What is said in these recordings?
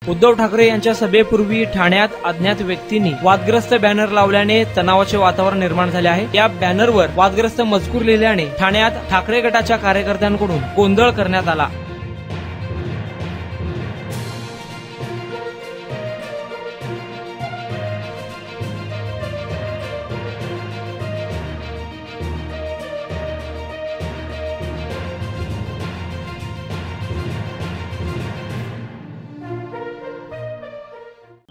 उद्धव ठाकरे यांच्या सभेपूर्वी ठाण्यात अज्ञात व्यक्तींनी वादग्रस्त बॅनर लावल्याने तणावाचे वातावरण निर्माण झाले आहे। या बॅनरवर वादग्रस्त मजकूर लिहिल्याने ठाण्यात ठाकरे गटाच्या कार्यकर्त्यांकडून गोंधळ करण्यात आला।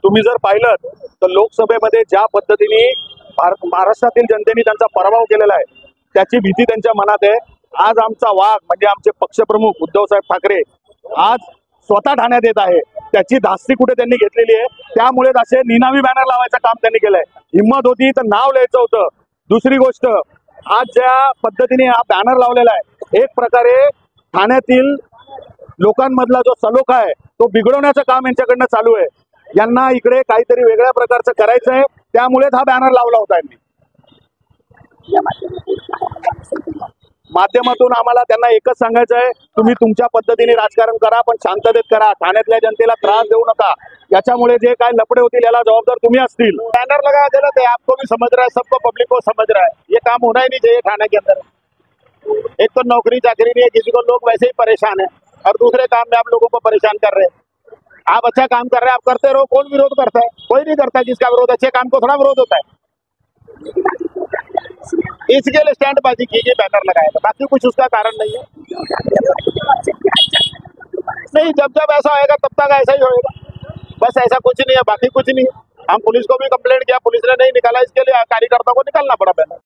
तुम्ही जर पाहिलं तर लोकसभेमध्ये ज्या पद्धतीने महाराष्ट्रातील जनतेने त्यांचा पराभव केलेला आहे त्याची भीती त्यांच्या मनात आहे। आज आमचा वाघ म्हणजे आमचे पक्षप्रमुख उद्धवसाहेब ठाकरे आज स्वतः ठाण्यात येत आहे, त्याची धास्ती कुठे त्यांनी घेतलेली आहे। त्यामुळे असे निनावी बॅनर लावायचं काम त्यांनी केलंय। हिंमत होती तर नाव लिहायचं होतं। दुसरी गोष्ट, आज ज्या पद्धतीने हा बॅनर लावलेला आहे एक प्रकारे ठाण्यातील लोकांमधला जो सलोखा आहे तो बिघडवण्याचं काम यांच्याकडनं चालू आहे। यांना इकडे काहीतरी वेगळ्या प्रकारचं करायचं आहे, त्यामुळेच हा बॅनर लावला होता यांनी। माध्यमातून आम्हाला त्यांना एकच सांगायचं आहे, तुम्ही तुमच्या पद्धतीने राजकारण करा पण शांततेत करा। ठाण्यातल्या जनतेला त्रास देऊ नका। याच्यामुळे जे काय लफडे होतील याला जबाबदार तुम्ही असतील। बैनर लगाया देना तो आपको भी समझ रहा है, सबको पब्लिक को समझ रहा है, ये काम होना ही नहीं चाहिए ठाणे के अंदर। एक तो नौकरी चाकरी नहीं है किसी को, लोग वैसे ही परेशान है और दूसरे काम में आप लोगों को परेशान कर रहे हैं। आप अच्छा काम कर रहे हैं, आप करते रहो। कौन विरोध करता है? कोई नहीं करता। जिसका विरोध अच्छे काम को थोड़ा विरोध होता है। इसके लिए स्टैंडबाजी कीजिए, बैनर लगाए, तो बाकी कुछ उसका कारण नहीं है। नहीं, जब जब ऐसा होएगा तब तक ऐसा ही होएगा, बस ऐसा कुछ नहीं है, बाकी कुछ नहीं है। हम पुलिस को भी कंप्लेंट किया, पुलिस ने नहीं निकाला, इसके लिए कार्यकर्ता को निकालना पड़ा बैनर।